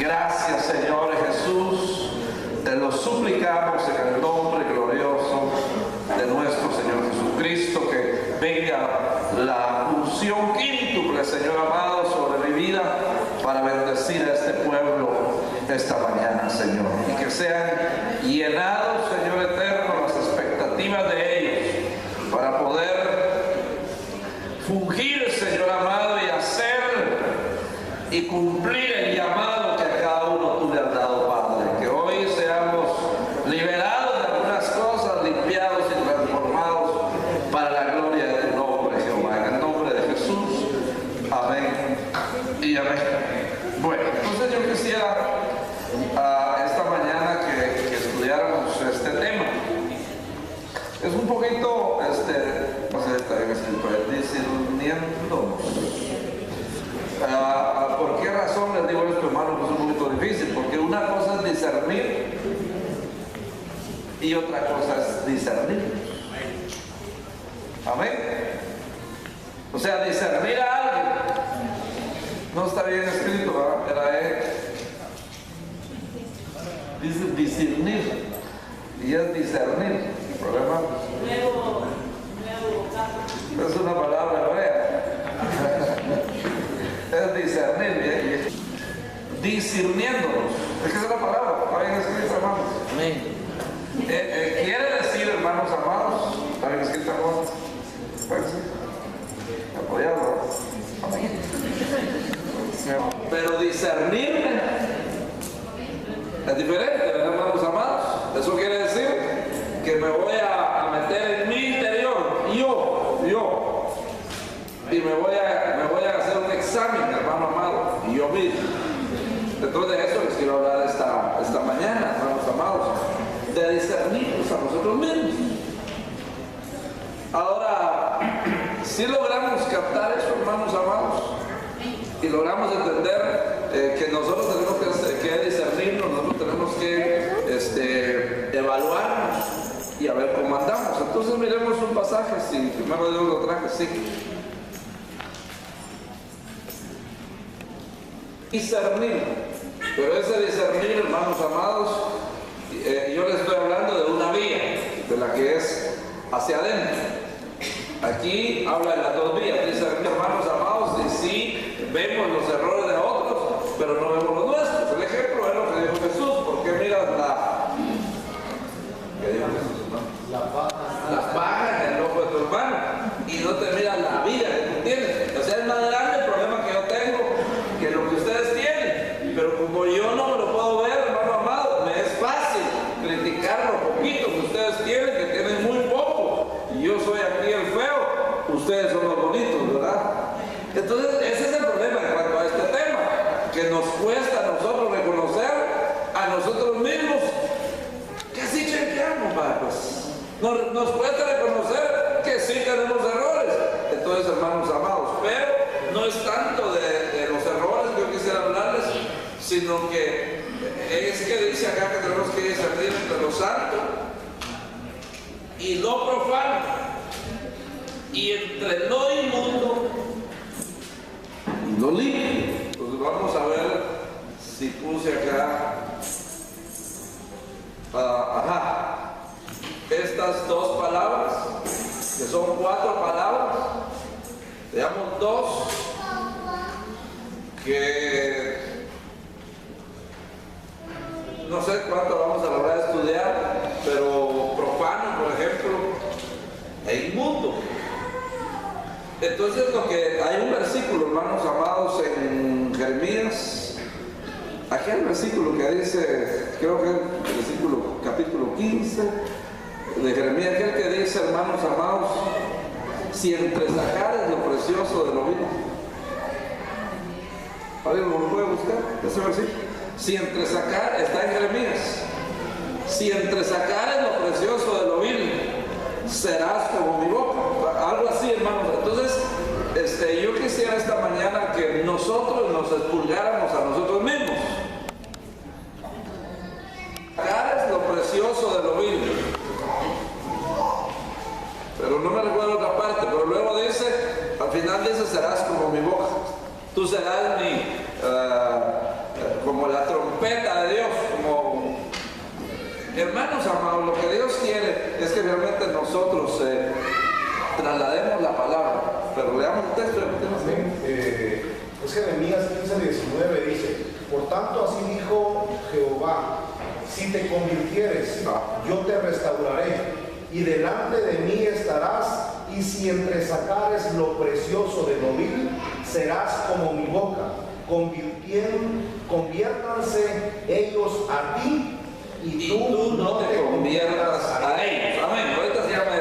Gracias, Señor Jesús. Te lo suplicamos en el nombre glorioso de nuestro Señor Jesucristo, que venga la unción quíntuple, Señor amado, sobre mi vida para bendecir a este pueblo esta mañana, Señor. Y que sean llenados, Señor eterno, las expectativas de ellos para poder fungir, Señor amado, y hacer y cumplir el llamado que a cada uno tú le has dado, Padre. Que hoy seamos liberados de algunas cosas, limpiados y transformados para la gloria de tu nombre, Jehová. En el nombre de Jesús. Amén y amén. Bueno, entonces yo quisiera esta mañana que estudiáramos este tema. Es un poquito, no sé, está bien escrito, discerniéndonos. ¿Por qué razón les digo esto, hermano? Pues es un poquito difícil, porque una cosa es discernir y otra cosa es discernir. Amén. O sea, discernir a alguien no está bien escrito, ¿verdad? Dice discernir y es discernir. ¿El problema? Es una palabra hebrea. Es discernir, bien. Discerniéndonos. Es que es una palabra, está bien escrita, hermanos. Amén. Quiere decir, hermanos amados, está bien escrita, hermanos. Pues sí. Apoyarlo. Amén. Pero discernir es diferente, ¿verdad, hermanos amados? Eso quiere decir que me voy a meter en mi interior, yo, y me voy a hacer un examen, hermano amado, y yo mismo. Entonces de eso les quiero hablar esta mañana, hermanos amados, de discernirnos a nosotros mismos. Ahora, si logramos captar eso, hermanos amados, y logramos entender que nosotros tenemos que discernirnos, nosotros tenemos que evaluarnos y a ver cómo andamos. Entonces miremos un pasaje, si primero Dios lo traje, sí. Discernir, pero ese discernir, hermanos amados, yo les estoy hablando de una vía, de la que es hacia adentro. Aquí habla de las dos vías, discernir, hermanos amados, y sí vemos los errores de otros, pero no vemos los nuestros. El ejemplo es lo que dijo Jesús. ¿Por qué miras ¿qué dijo Jesús? ¿No? La paja en el ojo de tu hermano y no te miras la vida que tú tienes? O sea, es más grande el problema que yo tengo que lo que ustedes tienen, pero como yo no me lo puedo ver, hermano amado, me es fácil criticar lo poquito que ustedes tienen, que tienen muy poco, y yo soy aquí el feo, ustedes son los bonitos, ¿verdad? Entonces ese es el problema en cuanto a este tema, que nos cuesta a nosotros reconocer a nosotros mismos que sí chequeamos, pues. Nos cuesta reconocer que sí tenemos errores. Entonces, hermanos amados, pero no es tanto de los errores que yo quisiera hablarles, sino que es que dice acá que tenemos que discernir entre lo santo y lo profano, y entre lo inmundo y lo limpio. Entonces vamos a ver si puse acá estas dos palabras, que son 4 palabras. Veamos 2 que no sé cuánto vamos a lograr estudiar, pero profano, por ejemplo, e inmundo. Entonces hay un versículo, hermanos amados, en Jeremías. Aquí hay un versículo que dice, creo que es el versículo capítulo 15 de Jeremías, aquel que dice, hermanos amados, si entresacares lo precioso de lo vil. ¿Alguien lo puede buscar? Ese versículo. Si entresacar, está en Jeremías. Si entresacares lo precioso de lo vil, serás como mi boca. Algo así, hermanos. Entonces, yo quisiera esta mañana que nosotros nos expulgáramos a nosotros mismos. Sacares lo precioso de lo vil. Pero no me recuerdo otra parte, pero luego dice, al final dice, serás como mi boca. Tú serás como el la trompeta de Dios, como hermanos amados, lo que Dios quiere es que realmente nosotros traslademos la palabra. Pero leamos el texto. Es Jeremías 15:19 dice: por tanto así dijo Jehová, si te convirtieres, yo te restauraré, y delante de mí estarás, y si entresacares lo precioso de lo vil, serás como mi boca. Conviértanse ellos a ti, y tú no te conviertas a ellos. Amén. Ahorita sí ya me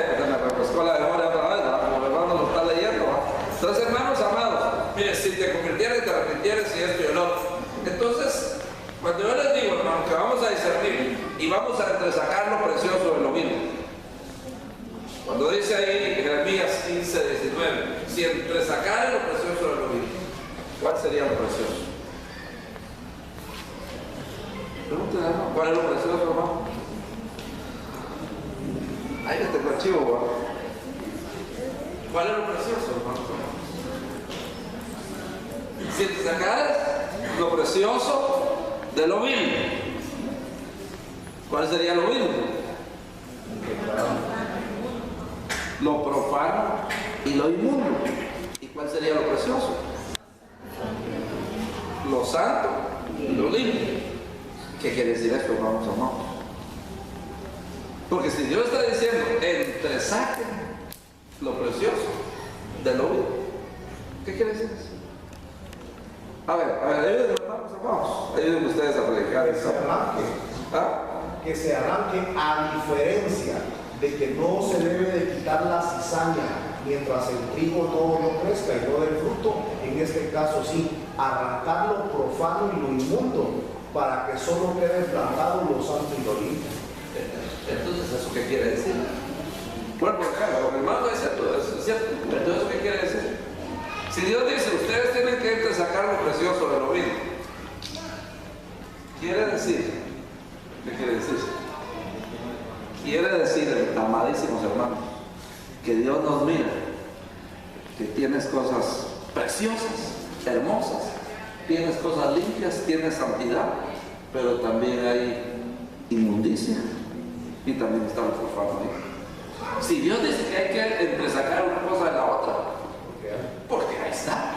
refrescó la memoria otra vez, ¿no? Como mi hermano lo está leyendo, ¿no? Entonces, hermanos amados, mire, si te convirtieres, te arrepintieres y esto y el otro. Entonces, cuando yo les digo, hermano, que vamos a discernir y vamos a entresacar lo precioso de lo vil, cuando dice ahí Jeremías 15:19, si entresacar lo precioso de lo vil, ¿cuál sería lo precioso? Pregúntale, hermano, ¿cuál es lo precioso, hermano? Ahí está el archivo, ¿verdad? ¿Cuál es lo precioso, hermano? Si entresacares lo precioso de lo vil, ¿cuál sería lo vil? Lo profano y lo inmundo. ¿Y cuál sería lo precioso? Lo santo y lo limpio. ¿Qué quiere decir esto, hermanos amados? Porque si Dios está diciendo, entresaquen lo precioso de lo vil, ¿qué quiere decir eso? A ver, ayúdenme, hermanos amados. Ayúdenme ustedes a predicar eso. Que se arranque, a diferencia de que no se debe de quitar la cizaña mientras el trigo no crezca y no dé fruto. En este caso sí, arrancar lo profano y lo inmundo para que solo quede plantado lo santo y lo limpio. Entonces, ¿eso qué quiere decir? Bueno, por ejemplo, lo que el hermano dice todo eso, ¿es cierto? Entonces, ¿eso qué quiere decir? Si Dios dice, ustedes tienen que entresacar lo precioso de lo vil, quiere decir, ¿qué quiere decir? Quiere decir, amadísimos hermanos, que Dios nos mira, que tienes cosas preciosas, hermosas, tienes cosas limpias, tienes santidad, pero también hay inmundicia y también está lo profano ahí. Si Dios dice que hay que entresacar una cosa de la otra, porque ahí está.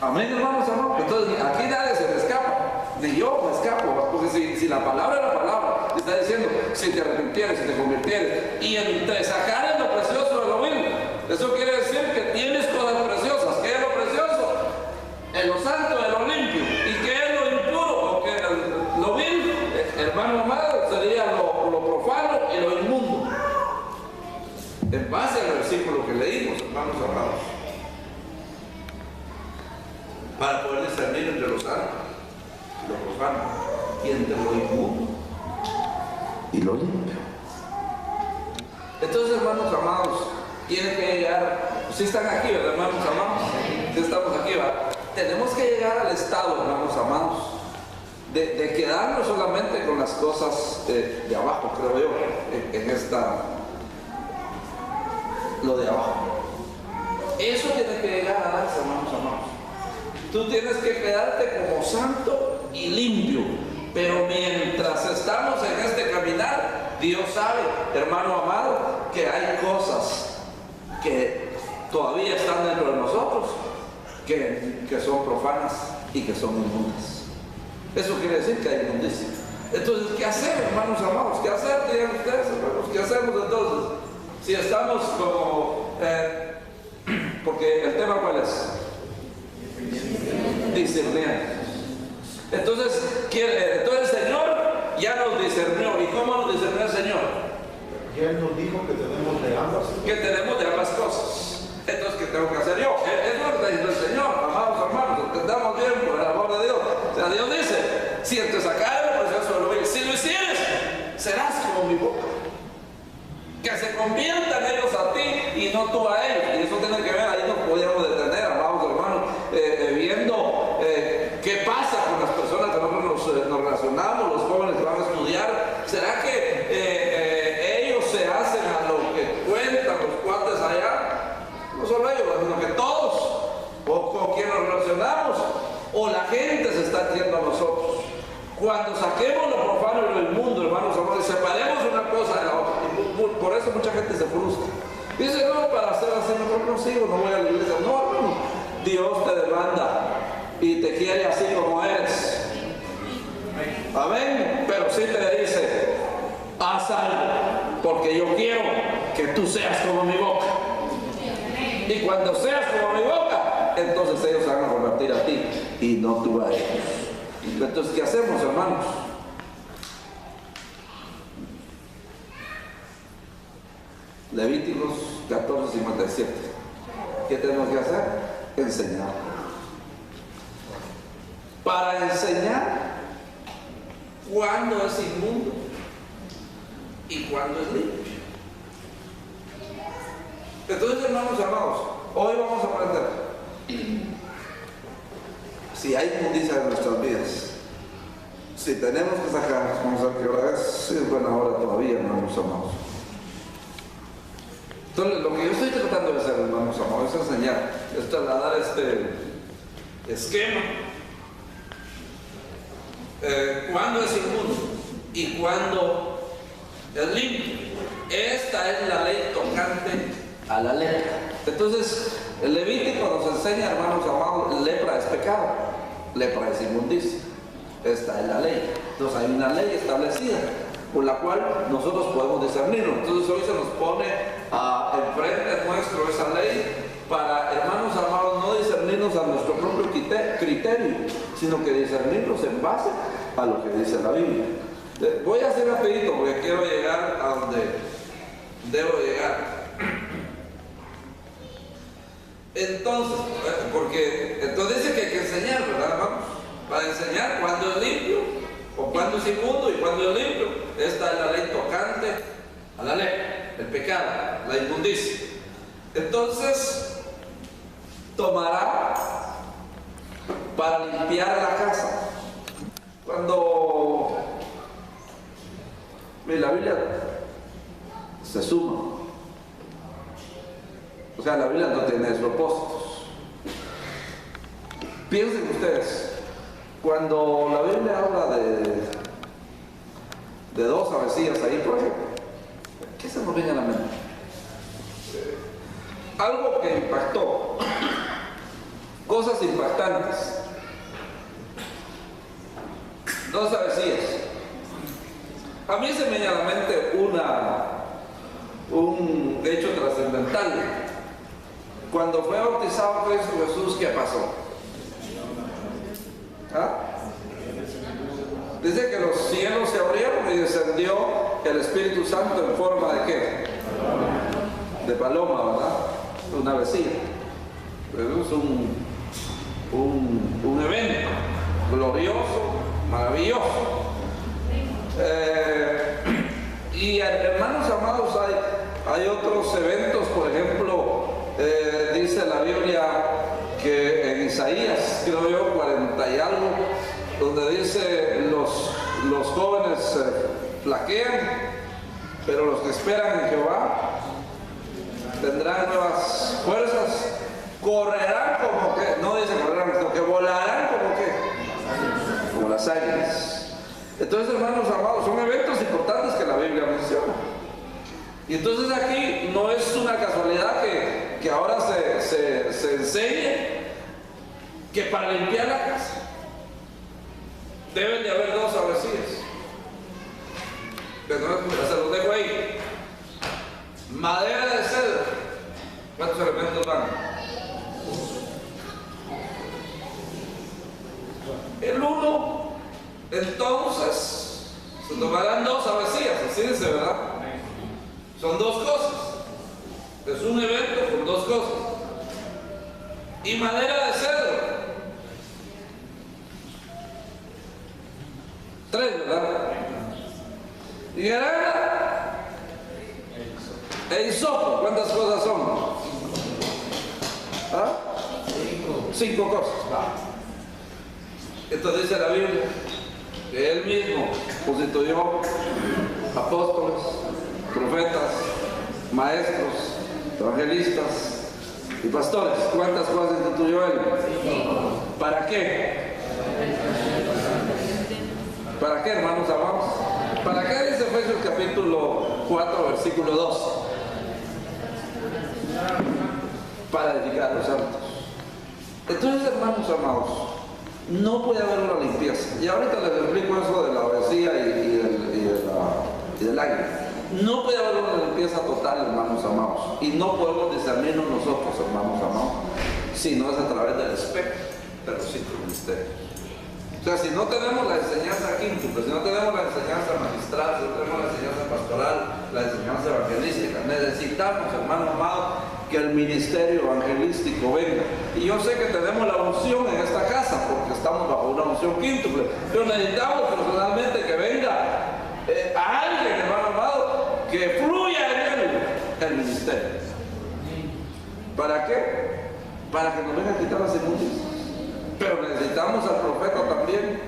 Amén, hermanos, hermanos. Entonces, aquí nadie se me escapa, ni yo me escapo, porque si la palabra es la palabra, está diciendo, si te arrepintieres, si te convirtieres, y entresacar lo precioso de lo vil, eso quiere decir que tienes cosas preciosas. ¿Qué es lo precioso? En lo santo, en lo limpio. ¿Y qué es lo impuro? Porque lo vil, hermano amado, sería lo profano y lo inmundo. En base al versículo que leímos, hermanos amados, para poder discernir entre lo santo y lo profano, y entre lo inmundo y lo limpio. Entonces, hermanos amados, tienen que llegar, si están aquí, ¿verdad, hermanos amados? Si estamos aquí, ¿verdad? Tenemos que llegar al estado, hermanos amados, de quedarnos solamente con las cosas de abajo, creo yo, en esta, lo de abajo. Eso tiene que llegar a darse, hermanos amados. Tú tienes que quedarte como santo y limpio, pero mientras estamos en este caminar, Dios sabe, hermano amado, que hay cosas que todavía están dentro de nosotros, que son profanas y que son inmundas. Eso quiere decir que hay inmundicia. Entonces, ¿qué hacer, hermanos amados? ¿Qué hacer, digan ustedes, hermanos? ¿Qué hacemos entonces? Si estamos como... porque el tema, ¿cuál es? Discerniendo. Entonces el Señor ya nos discernió. ¿Y cómo nos discernió el Señor? Ya Él nos dijo que tenemos de ambas. Que tenemos de ambas cosas. Entonces, ¿qué tengo que hacer yo? Es lo que está diciendo el Señor, amados hermanos, entendamos bien por el amor de Dios. O sea, Dios dice, si te sacares lo precioso de lo vil, si lo hicieres, serás como mi boca. Que se conviertan ellos a ti y no tú a ellos. Y eso tiene que ver, ahí nos podríamos detener, amados hermanos, viendo qué pasa con las personas que nosotros nos relacionamos, los jóvenes que van a estudiar. ¿Será que ellos se hacen a lo que cuentan los cuates allá? No solo ellos, sino que todos, o con quien nos relacionamos, o la gente se está haciendo a nosotros. Cuando saquemos lo profano y lo inmundo, hermanos, y separemos una cosa de la otra, y por eso mucha gente se frustra. Dice, no, para hacer así, mejor no sigo, no voy a la iglesia. No, hermano, Dios te demanda y te quiere así como eres. Amén. Pero sí te dice, haz algo, porque yo quiero que tú seas como mi boca. Y cuando seas como mi boca, entonces ellos se van a convertir a ti y no tú a ellos. Entonces, ¿qué hacemos, hermanos? Levíticos 14:57. ¿Qué tenemos que hacer? Enseñar. Para enseñar cuándo es inmundo y cuándo es limpio. Entonces, hermanos amados, hoy vamos a aprender si hay inmundicia en nuestras vidas, si tenemos que sacar, vamos a ver qué hora es, si es buena hora todavía, hermanos amados. Entonces, lo que yo estoy tratando de hacer, hermanos amados, es enseñar, es trasladar este esquema, cuándo es inmundo y cuándo es limpio. Esta es la ley tocante a la lepra. Entonces, el Levítico nos enseña, hermanos amados, lepra es pecado, lepra es inmundicia. Esta es la ley. Entonces hay una ley establecida por la cual nosotros podemos discernirlo. Entonces hoy se nos pone enfrente nuestro esa ley para, hermanos amados, no discernirnos a nuestro propio criterio, sino que discernirnos en base a lo que dice la Biblia. Voy a hacer rapidito porque quiero llegar a donde debo llegar. Entonces, dice que hay que enseñar, ¿verdad, hermanos? Para enseñar cuándo es limpio o cuándo es inmundo y cuándo es limpio. Esta es la ley tocante a la lepra, el pecado, la inmundicia. Entonces, tomará para limpiar la casa. Cuando la Biblia se suma, o sea, la Biblia no tiene despropósitos. Piensen ustedes, cuando la Biblia habla de dos avecillas ahí, por ejemplo, ¿qué se nos viene a la mente? Algo que impactó, cosas impactantes. Dos avecillas. A mí se me viene a la mente un hecho trascendental. Cuando fue bautizado Cristo Jesús, ¿qué pasó? ¿Ah? Dice que los cielos se abrieron y descendió el Espíritu Santo en forma de ¿qué? De paloma, ¿verdad? Una avecilla. Pero es un evento glorioso, maravilloso. Y hermanos amados, hay otros eventos, por ejemplo, dice la Biblia que en Isaías, creo yo, 40 y algo, donde dice los jóvenes flaquean, pero los que esperan en Jehová tendrán nuevas fuerzas, correrán como que, no dice correrán, sino que volarán como las águilas. Entonces, hermanos amados, son eventos importantes que la Biblia menciona. Y entonces aquí no es una casualidad que ahora se enseñe que para limpiar la casa deben de haber dos avecillas. Pero se los dejo ahí. Madera de cedro. ¿Cuántos elementos van? El uno, entonces, se tomarán dos avecillas, así dice, ¿verdad? Son dos cosas. Es un evento con dos cosas. Y madera de cedro. 3, ¿verdad? Y grana e hisopo. ¿Cuántas cosas son? ¿Ah? 5 cosas. Entonces dice la Biblia que Él mismo constituyó apóstoles, profetas, maestros, evangelistas y pastores. ¿Cuántas cosas instituyó Él? ¿Para qué? ¿Para qué, hermanos amados? ¿Para qué dice Efesios capítulo 4, versículo 2? Para edificar a los santos. Entonces, hermanos amados, no puede haber una limpieza. Y ahorita les explico eso de la obesidad y del aire. No puede haber una limpieza total, hermanos amados. Y no podemos discernirnos nosotros, hermanos amados, si no es a través del espejo, pero sí del ministerio. O sea, si no tenemos la enseñanza quíntuple, si no tenemos la enseñanza magistral, si no tenemos la enseñanza pastoral, la enseñanza evangelística, necesitamos, hermano amado, que el ministerio evangelístico venga. Y yo sé que tenemos la unción en esta casa, porque estamos bajo una unción quíntuple, pero necesitamos personalmente que venga alguien, hermano amado, que fluya en él el ministerio. ¿Para qué? Para que nos venga a quitar las inmundicias. Pero necesitamos al profeta también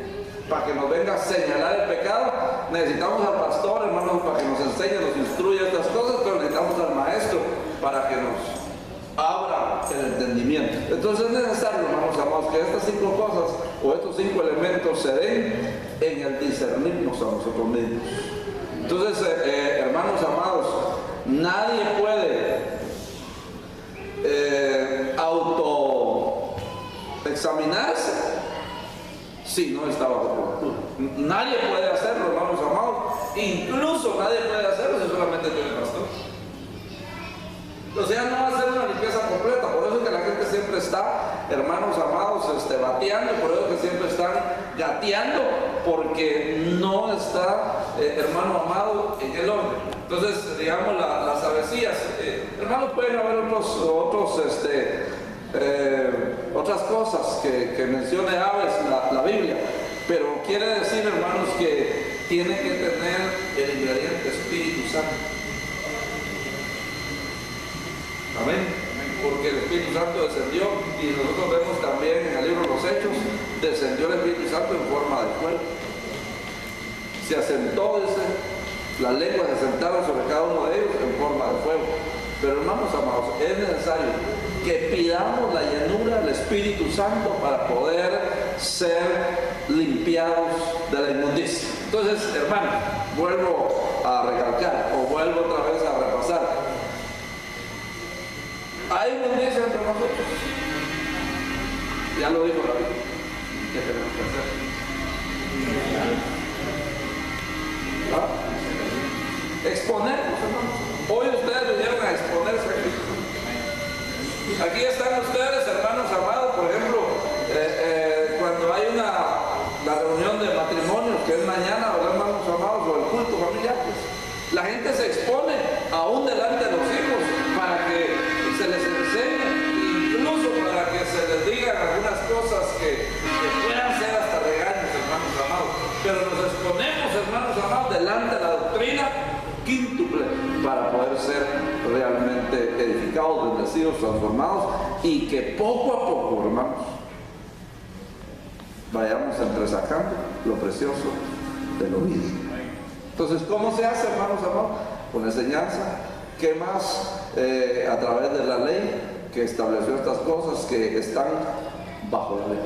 para que nos venga a señalar el pecado. Necesitamos al pastor, hermanos, para que nos enseñe, nos instruya estas cosas. Pero necesitamos al maestro para que nos abra el entendimiento. Entonces es necesario, hermanos amados, que estas 5 cosas o estos 5 elementos se den en el discernirnos a nosotros mismos. Entonces, hermanos amados, nadie puede examinarse si no está bajo cobertura. Nadie puede hacerlo, hermanos amados. Incluso nadie puede hacerlo si solamente tiene pastor. O sea, no va a ser una limpieza completa. Por eso es que la gente siempre está, hermanos amados, bateando. Por eso es que siempre están gateando, porque no está, hermano amado, en el orden. Entonces, digamos, las avecías, hermanos, pueden haber otras cosas que mencione aves la Biblia, pero quiere decir, hermanos, que tiene que tener el ingrediente Espíritu Santo. Amén. Porque el Espíritu Santo descendió, y nosotros vemos también en el libro de los Hechos, descendió el Espíritu Santo en forma de fuego. Se asentó, dice, las lenguas se sentaron sobre cada uno de ellos en forma de fuego. Pero, hermanos amados, es necesario que pidamos la llenura del Espíritu Santo para poder ser limpiados de la inmundicia. Entonces, hermano, vuelvo a recalcar, o vuelvo otra vez a repasar. Hay inmundicia entre nosotros. Ya lo dijo la Biblia. ¿Qué tenemos que hacer? Exponernos, hermanos. Hoy ustedes vinieron a exponerse aquí. Aquí están ustedes, hermanos amados, por ejemplo, cuando hay la reunión de matrimonios, que es mañana, ¿verdad, hermanos amados? O el culto familiar, pues, la gente se expone aún delante de los hijos para que se les enseñe, incluso para que se les digan algunas cosas que puedan ser hasta regaños, hermanos amados. Pero nos exponemos, hermanos amados, delante de la doctrina quíntuple para poder ser realmente edificados, bendecidos, transformados, y que poco a poco, hermanos, vayamos entresacando lo precioso de lo vil. Entonces, ¿cómo se hace, hermanos amados? Con la enseñanza. ¿Qué más? A través de la ley que estableció estas cosas que están bajo la ley.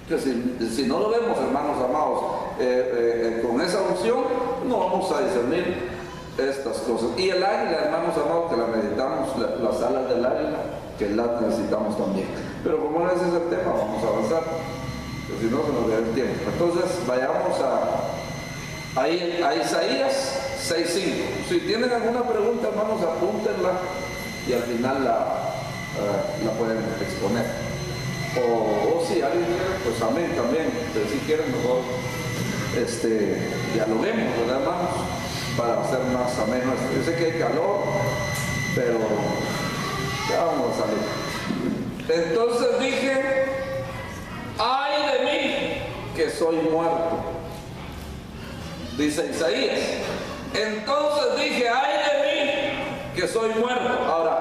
Que si no lo vemos, hermanos amados, con esa unción, no vamos a discernir estas cosas. Y el águila, hermanos amados, que la necesitamos, las alas del águila, que las necesitamos también. Pero como no es ese tema, vamos a avanzar, porque si no se nos da el tiempo. Entonces, vayamos a Isaías 6:5. Si tienen alguna pregunta, hermanos, apúntenla y al final la pueden exponer. O si alguien quiere, pues amén también. Pero si quieren, mejor dialoguemos, ¿verdad, hermanos? Para hacer más ameno esto. Yo sé que hay calor, pero ya vamos a salir. Entonces dije: ¡ay de mí, que soy muerto! Dice Isaías. Entonces dije: ¡ay de mí, que soy muerto! Ahora,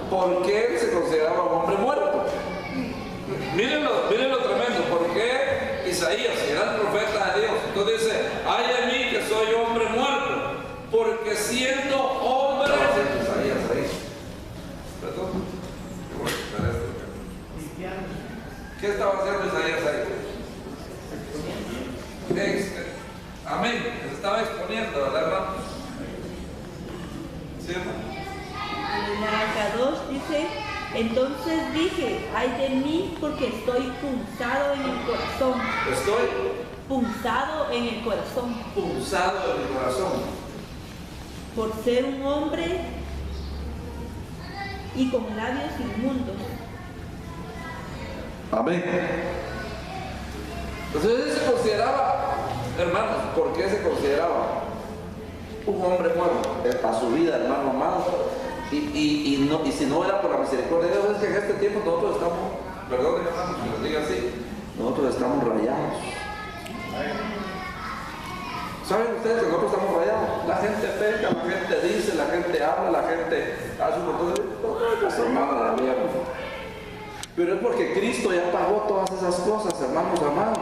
¿por qué él se consideraba un hombre muerto? Miren lo tremendo. ¿Por qué Isaías, que era el profeta de Dios, entonces dice: ¡ay de mí, que soy hombre muerto! Porque siendo hombre... Isaías ahí. ¿Perdón? ¿Qué estaba haciendo Isaías ahí? amén, se estaba exponiendo, ¿verdad, hermano? ¿Sí, hermano? En Marca 2 dice, entonces dije, ay de mí porque estoy punzado en el corazón. Estoy Punzado en el corazón. punzado en mi corazón. Por ser un hombre y con labios inmundos. Amén. Entonces él se consideraba, hermanos, ¿por qué se consideraba un hombre muerto a su vida, hermano amado? Y si no era por la misericordia de Dios, es que en este tiempo nosotros estamos, perdón hermanos que lo diga así, nosotros estamos rayados. ¿Saben ustedes que nosotros estamos rayados? La gente peca, la gente dice, la gente habla, la gente hace un montón de cosas, hermanos, pero es porque Cristo ya pagó todas esas cosas, hermanos amados.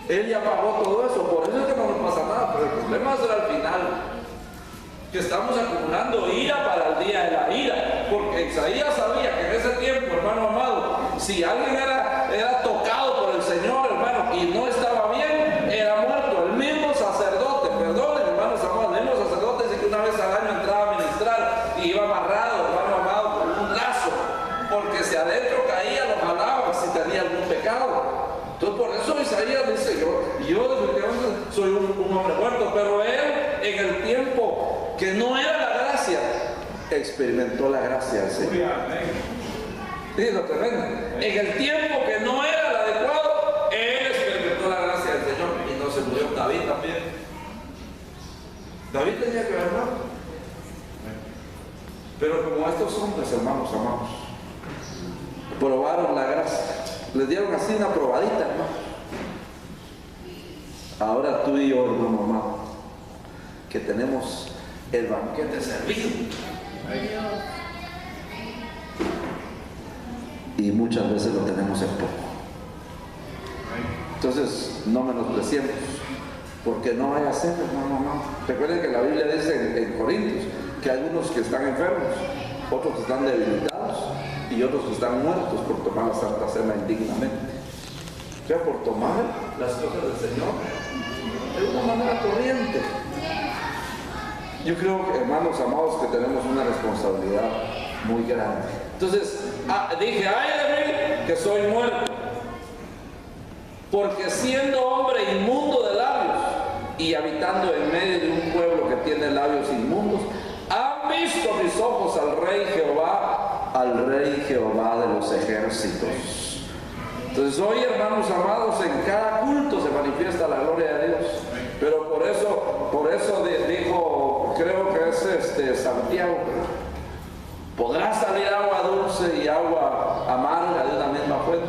Él ya pagó todo eso, por eso es que no nos pasa nada, pero el problema será al final, que estamos acumulando ira para el día de la ira, porque Isaías sabía que en ese tiempo, hermano amado, si alguien era tocado por el Señor, hermano, y no estaba bien, era muerto. El mismo sacerdote, perdonen, hermanos amados, el mismo sacerdote dice que una vez al año entraba a ministrar y iba amarrado, hermano amado, con un lazo, porque si adentro caía, lo jalaba si tenía algún pecado. Entonces por eso Isaías dice, yo definitivamente soy un hombre muerto, pero él en el tiempo que no era la gracia, experimentó la gracia del Señor. Sí, lo tremendo. En el tiempo que no era el adecuado, él experimentó la gracia del Señor y no se murió. David también. David tenía que ver, ¿no? Pero como estos hombres, hermanos amados, probaron la gracia, les dieron así una probadita, hermano. Ahora tú y yo, hermano amado, que tenemos el banquete servido. Y muchas veces lo tenemos en poco. Entonces, no menospreciemos, porque no vaya a ser, hermano amado. Recuerden que la Biblia dice en Corintios que hay algunos que están enfermos, otros que están debilitados y otros que están muertos por tomar la Santa Cena indignamente. O sea, por tomar las cosas del Señor de una manera corriente. Yo creo, hermanos amados, que tenemos una responsabilidad muy grande. Entonces, dije, ay de mí, que soy muerto, porque siendo hombre inmundo de labios y habitando en medio de un pueblo que tiene labios inmundos, han visto mis ojos al Rey Jehová de los ejércitos. Entonces hoy, hermanos amados, en cada culto se manifiesta la gloria de Dios. Pero por eso dijo, creo que es Santiago, podrá salir agua dulce y agua amarga de una misma fuente.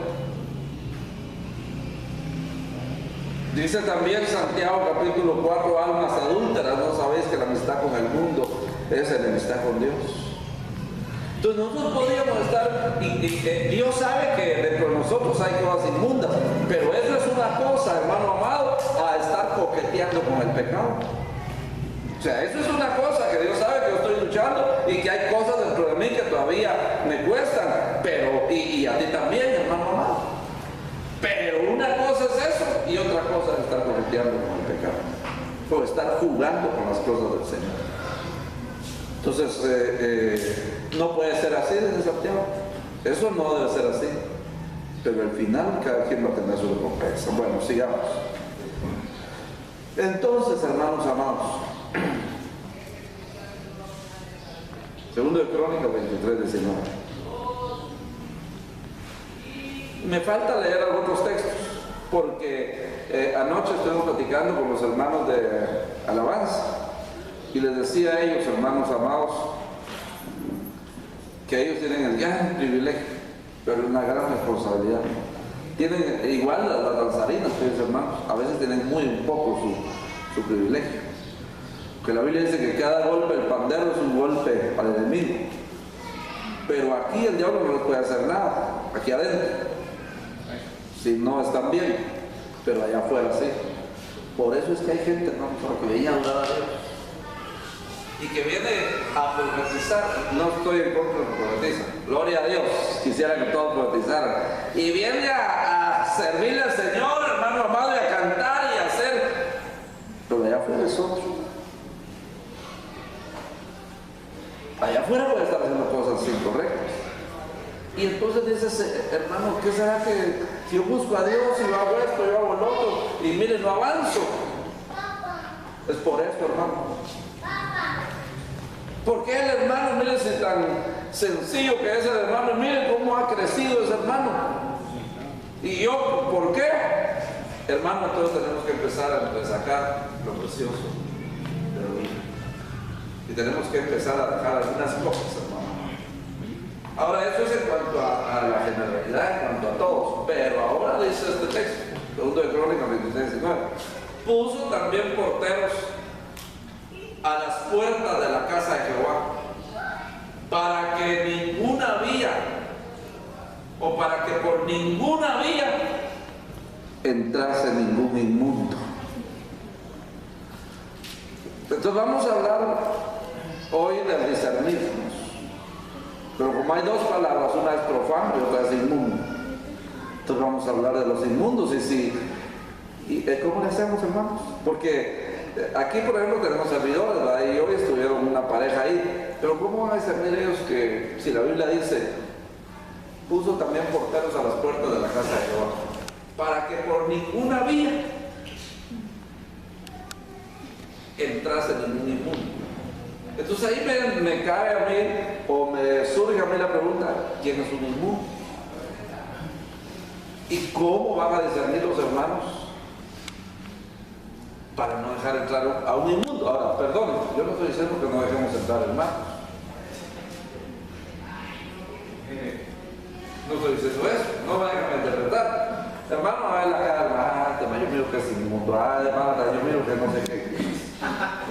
Dice también Santiago capítulo 4, almas adúlteras, ¿no sabéis que la amistad con el mundo es enemistad con Dios? Entonces nosotros podríamos estar, Dios sabe que dentro de nosotros hay cosas inmundas, pero eso es una cosa, hermano amado, a estar coqueteando con el pecado. O sea, eso es una cosa que Dios sabe que yo estoy luchando y que hay cosas dentro de mí que todavía me cuestan, pero, y a ti también, hermano amado. Pero una cosa es eso y otra cosa es estar coqueteando con el pecado, o estar jugando con las cosas del Señor. Entonces, no puede ser así, dice Santiago. Eso no debe ser así. Pero al final cada quien va a tener su recompensa. Bueno, sigamos. Entonces, hermanos amados, segundo de Crónicas 23, 19. Me falta leer algunos textos, porque anoche estuvimos platicando con los hermanos de Alabanza. Y les decía a ellos, hermanos amados, que ellos tienen el gran privilegio, pero una gran responsabilidad. Tienen igual las danzarinas, ustedes hermanos, a veces tienen muy poco su privilegio. Porque la Biblia dice que cada golpe del pandero es un golpe al enemigo. Pero aquí el diablo no les puede hacer nada, aquí adentro, si no están bien, pero allá afuera sí. Por eso es que hay gente, hermanos, que viene a adorar a Dios y que viene a profetizar. No estoy en contra de los que profetizan, gloria a Dios, quisiera que todos profetizaran, y viene a servirle al Señor, hermano amado, y a es otro. Allá afuera puede estar haciendo cosas incorrectas. Y entonces dices, hermano, ¿qué será que si yo busco a Dios y yo hago esto, yo hago el otro, y miren, no avanzo? Es por esto, hermano. ¿Por qué el hermano, miren si tan sencillo que es el hermano, miren cómo ha crecido ese hermano? Y yo, ¿por qué? Hermano, todos tenemos que empezar a sacar lo precioso de la vida. Y tenemos que empezar a dejar algunas cosas, hermano. Ahora, eso es en cuanto a la generalidad, en cuanto a todos. Pero ahora dice este texto, 2 de Crónicas 26:19. Puso también porteros a las puertas de la casa de Jehová, para que ninguna vía, o para que por ninguna vía entrase ningún inmundo. Entonces vamos a hablar hoy del discernirnos, pero como hay 2 palabras, una es profano y otra es inmundo, entonces vamos a hablar de los inmundos. ¿Cómo le hacemos, hermanos? Porque aquí, por ejemplo, tenemos servidores, ¿verdad? Y hoy estuvieron una pareja ahí, pero ¿cómo van a discernir ellos que si la Biblia dice puso también porteros a las puertas de la casa de Jehová, para que por ninguna vía entrase ningún inmundo? Entonces ahí me cae a mí, o me surge a mí la pregunta, ¿quién es un inmundo? ¿Y cómo van a discernir los hermanos para no dejar entrar a un inmundo? Ahora, perdón, yo no estoy diciendo que no dejemos entrar hermanos. No estoy diciendo eso, no me dejan interpretar. Hermano, a la cara, yo miro que es inmundo, hermano, yo miro que no sé qué.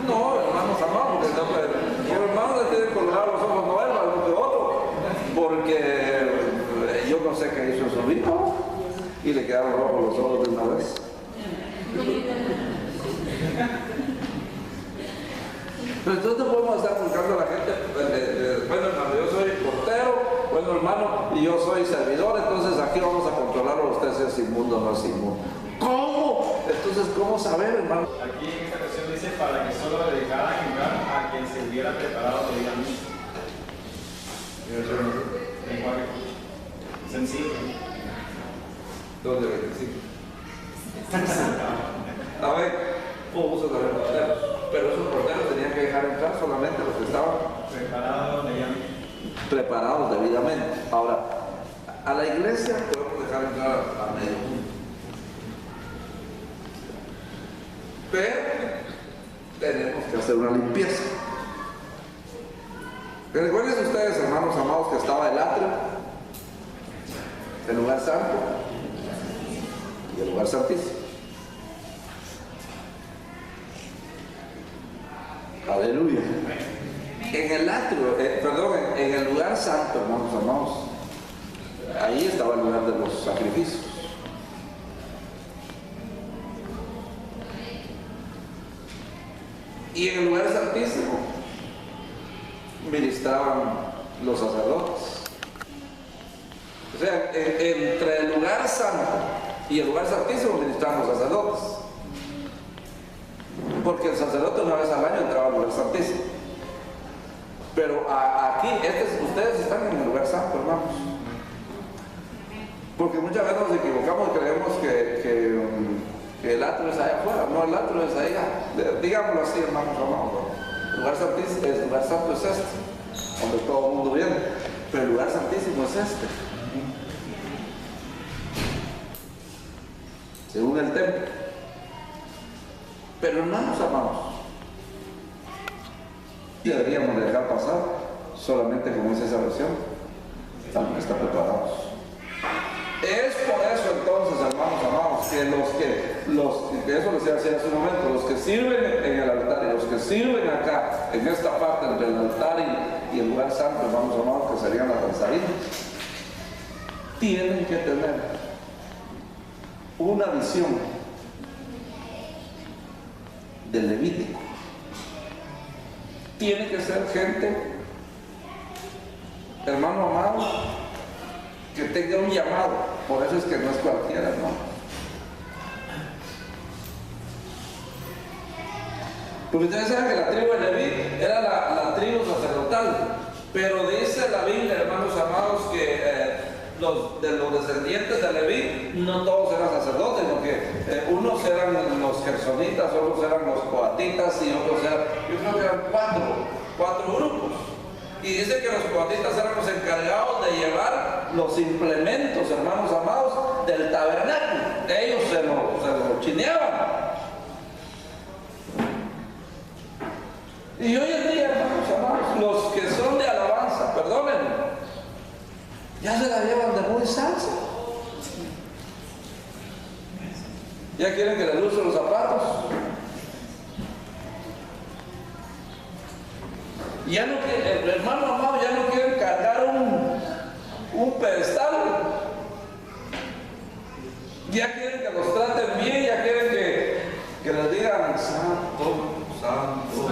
No, hermanos amados, porque no pueden. Los hermanos le tienen colorados los ojos, no es uno que otro, porque yo no sé qué hizo su hijo y le quedaron rojos los ojos de una vez. Pero entonces no podemos estar buscando a la gente, bueno, hermano, yo soy portero, bueno, hermano, y yo soy servidor, entonces aquí vamos a controlarlo, usted si es inmundo o no es inmundo. ¿Cómo? Entonces, ¿cómo saber, hermano? Aquí en esta versión dice para que solo le dejaran entrar a quien se hubiera preparado debidamente. Lenguaje sencillo. ¿Dónde ve? Sí. A ver, puso también porteros, pero esos porteros tenían que dejar entrar solamente los que estaban preparados debidamente. Ahora, a la iglesia podemos dejar entrar a medio mundo, pero tenemos que hacer una limpieza. Recuerden ustedes, hermanos amados, que estaba el atrio, el lugar santo y el lugar santísimo. Aleluya. En el atrio, en el lugar santo, hermanos amados, ahí estaba el lugar de los sacrificios. Y en el lugar santísimo ministraban los sacerdotes. O sea, entre el lugar santo y el lugar santísimo ministraban los sacerdotes. Porque el sacerdote una vez al año entraba al lugar santísimo. Pero aquí, ustedes están en el lugar santo, hermanos. Porque muchas veces nos equivocamos y creemos que el atrio es allá afuera. No, el atrio es allá. Digámoslo así, hermanos amados. El lugar santo es este, donde todo el mundo viene. Pero el lugar santísimo es este. Según el templo. Pero hermanos amados, deberíamos dejar pasar solamente como dice esa versión, estamos preparados. Es por eso entonces, hermanos amados, que eso les decía hace un momento, los que sirven en el altar y los que sirven acá, en esta parte entre el altar y el lugar santo, hermanos amados, que serían las danzarinas, tienen que tener una visión del Levítico. Tiene que ser gente, hermano amado, que tenga un llamado. Por eso es que no es cualquiera, ¿no? Porque ustedes saben que la tribu de Leví era la tribu sacerdotal, pero dice la Biblia, hermanos amados, que los descendientes de Leví no todos eran sacerdotes, porque unos eran los gersonitas, otros eran los coatitas y otros eran, yo creo que eran cuatro grupos. Y dice que los coatitas eran los encargados de llevar los implementos, hermanos amados, del tabernáculo. Ellos se lo chineaban. Y hoy en día, hermanos amados, los que son de alabanza, perdónenme, ya se la llevan de muy salsa. Ya quieren que les luce los zapatos. Ya no quieren, el hermano amado, ya no quieren cargar un pedestal. Ya quieren que los traten bien, ya quieren que les digan santo, santo.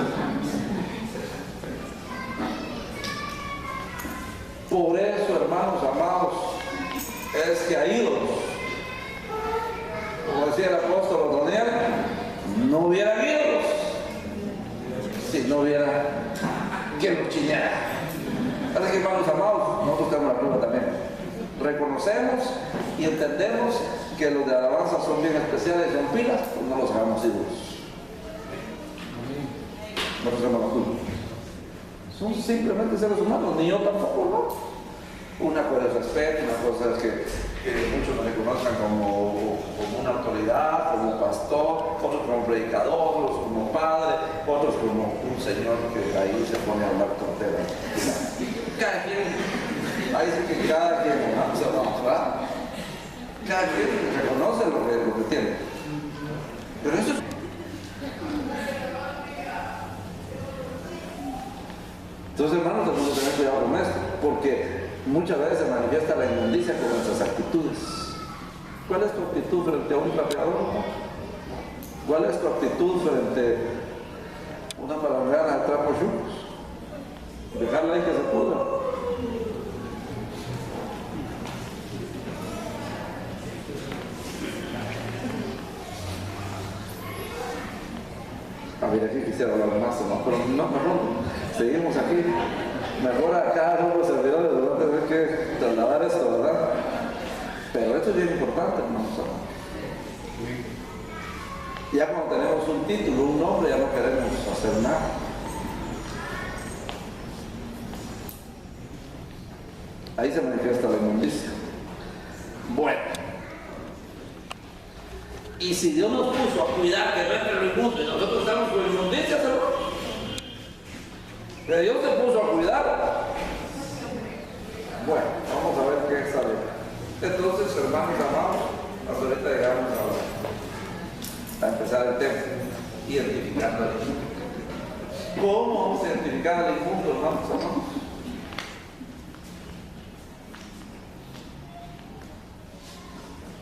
Por eso, hermanos amados, es que hay ídolos. Como decía el apóstol Daniel, no hubiera ídolos si no hubiera quien los chiñara. Así que, hermanos amados, nosotros tenemos la prueba también. Reconocemos y entendemos que los de alabanza son bien especiales y son pilas, pues no los hagamos ídolos. No nos hagamos la culpa. Son simplemente seres humanos, ni yo tampoco, ¿no? Una cosa es respeto, una cosa es que muchos me reconozcan como una autoridad, como pastor, otros como predicador, otros como padre, otros como un señor que ahí se pone a hablar tonteras. Cada quien, ahí dice que cada quien, ¿verdad? Cada quien reconoce lo que tiene. Pero eso es... Entonces, hermanos, tenemos que tener cuidado con esto, porque muchas veces se manifiesta la inmundicia con nuestras actitudes. ¿Cuál es tu actitud frente a un trapeador? ¿Cuál es tu actitud frente a una palangana de trapos chucos? Dejarla ahí que se pudra. A ver, aquí quisiera hablar más, ¿no? Pero no, mejor seguimos aquí. Mejor acá somos servidores, ¿verdad? Tener que trasladar esto, ¿verdad? Pero esto es bien importante, hermanos. Ya cuando tenemos un título, un nombre, ya no queremos hacer nada. Ahí se manifiesta la inmundicia. Bueno. Y si Dios nos puso a cuidar que no entre lo inmundo y nosotros estamos con inmundicia, hermano. Pero Dios te puso a cuidar. Bueno, vamos a ver qué sale. Entonces, hermanos amados, hasta ahorita llegamos a empezar el tema, identificando al inmundo. ¿Cómo vamos a identificar al inmundo, hermanos amados?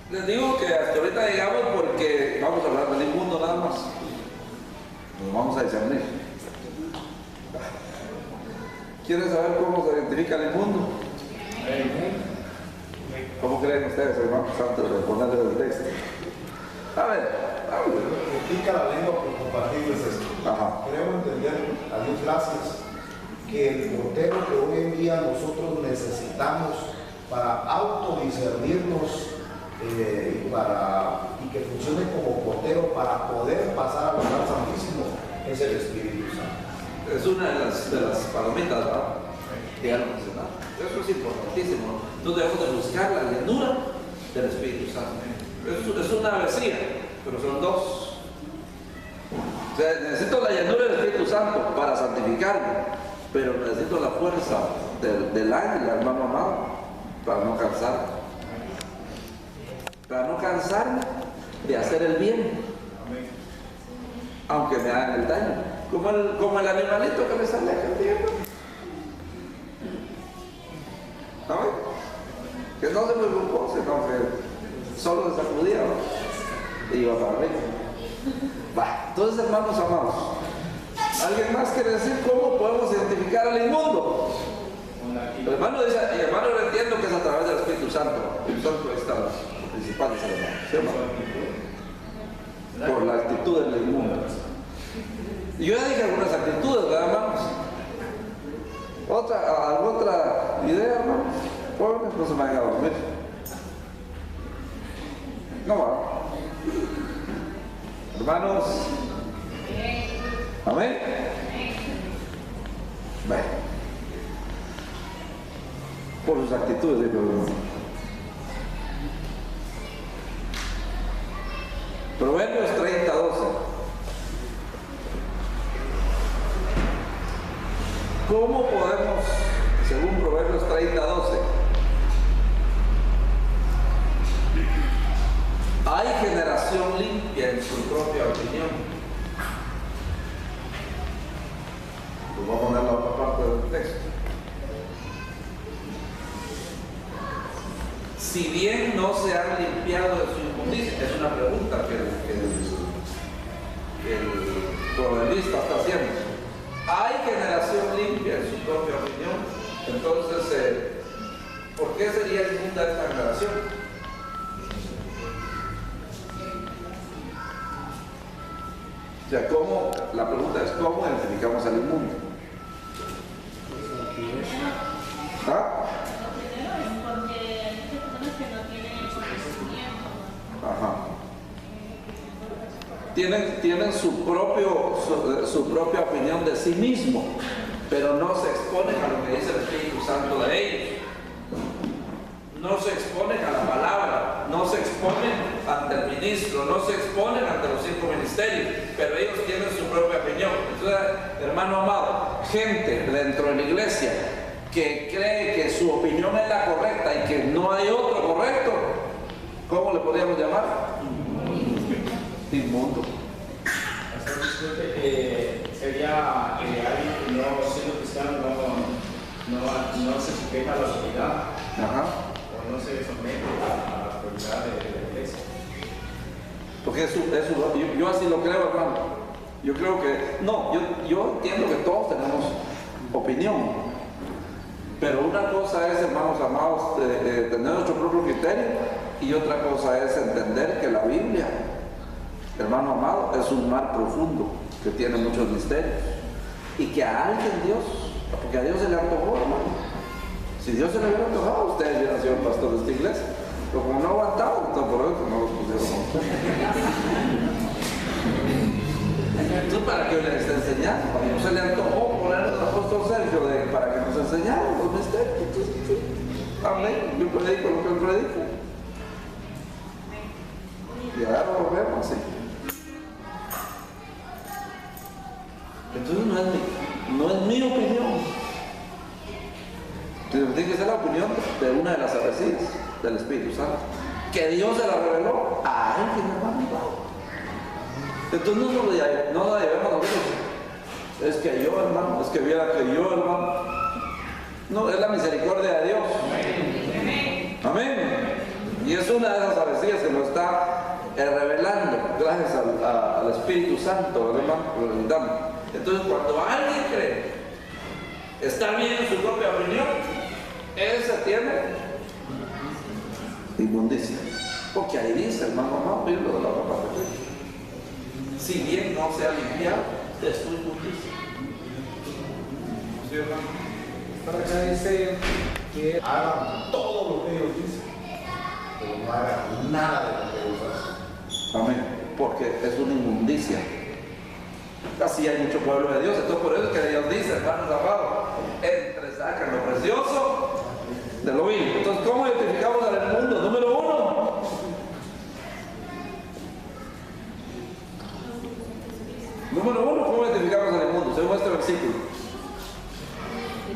Les digo que hasta ahorita llegamos porque vamos a hablar del inmundo nada más. Nos vamos a discernir. ¿Quieren saber cómo se identifica el inmundo? ¿Cómo creen ustedes, hermanos, antes de ponerle el texto? A ver. Explica la lengua por compartir es esto. Queremos entender, a Dios gracias, que el portero que hoy en día nosotros necesitamos para autodiscernirnos y que funcione como portero para poder pasar al lugar santísimo es el Espíritu Santo. Es una de las palomitas, ¿verdad? Que ya lo mencionaba. Eso es importantísimo. No debemos de buscar la llenura del Espíritu Santo. Es una vecina, pero son dos. O sea, necesito la llenura del Espíritu Santo para santificarme, pero necesito la fuerza del ángel, hermano amado, para no cansarme. Para no cansarme de hacer el bien, aunque me hagan el daño, como el animalito que me sale acá, ¿sabes? Que no se preocupó, sino que solo se sacudía, ¿no? Y iba para arriba. Va, entonces, hermanos amados, ¿alguien más quiere decir cómo podemos identificar al inmundo? El hermano dice, hermano, yo entiendo que es a través del Espíritu Santo. El Santo está principales hermanos, ¿sí, hermano? Por la actitud del inmundo. Yo ya dije algunas actitudes, ¿verdad, hermanos? ¿Alguna otra idea, hermanos? Jóvenes, no se me vayan a dormir. No va. Hermanos. Amén. Bueno. Por sus actitudes, digo yo. Proverbios 30:12. ¿Cómo podemos, según Proverbios 30:12, hay generación limpia en su propia opinión? Pues voy a poner la otra parte del texto. Si bien no se han limpiado de su inmundicia, es una pregunta que el proverbista está haciendo. ¿Hay generación limpia en su propia opinión? Entonces, ¿por qué sería inmunda esta generación? O sea, la pregunta es, ¿cómo identificamos al inmundo? ¿Ah? Porque hay muchas personas que no tienen conocimiento. Ajá. Tienen su propia opinión de sí mismo, pero no se exponen a lo que dice el Espíritu Santo de ellos. No se exponen a la palabra, no se exponen ante el ministro, no se exponen ante los 5 ministerios, pero ellos tienen su propia opinión. Entonces, hermano amado, gente dentro de la iglesia que cree que su opinión es la correcta y que no hay otro correcto, ¿cómo le podríamos llamar? Inmundo. Sería alguien que no siendo cristiano no se sujeta a la autoridad. Ajá. O no se somete a la autoridad de la iglesia. Porque yo así lo creo, hermano. Yo creo que, no, yo entiendo que todos tenemos opinión. Pero una cosa es, hermanos amados, tener nuestro propio criterio, y otra cosa es entender que la Biblia, hermano amado, es un mar profundo que tiene muchos misterios, y que a alguien Dios, porque a Dios se le antojó, hermano. Si Dios se le hubiera antojado, ustedes hubieran sido pastor de esta iglesia, pero como no aguantaban, entonces por eso no los pusieron. Entonces, ¿para qué les está enseñando? Para que no se le antojó poner al apóstol Sergio para que nos enseñara los misterios. Entonces, sí. Amén. Yo predico lo que él predica. Y ahora lo vemos así. Entonces no es mi opinión. Tiene que ser la opinión de una de las profecías del Espíritu Santo, que Dios se la reveló a alguien, hermano. Entonces no la debemos nosotros. Es que yo, hermano, es que viera que yo, hermano. No, es la misericordia de Dios. Amén. Y es una de esas profecías que nos está revelando gracias al Espíritu Santo, hermano. Entonces, cuando alguien cree estar bien en su propia opinión, ese tiene inmundicia. Porque ahí dice, hermano, amado, de la otra parte. Si bien no se ha limpiado de su inmundicia. ¿Sí, hermano? Para acá dice que hagan todo lo que ellos dicen, pero no hagan nada de lo que ellos hacen. Amén. Porque es una inmundicia. Así hay mucho pueblo de Dios. Entonces por eso es que Dios dice, hermanos amados, sacan lo precioso de lo vil. Entonces, ¿cómo identificamos al mundo? Número 1. Número 1, ¿cómo identificamos al mundo? Según este versículo.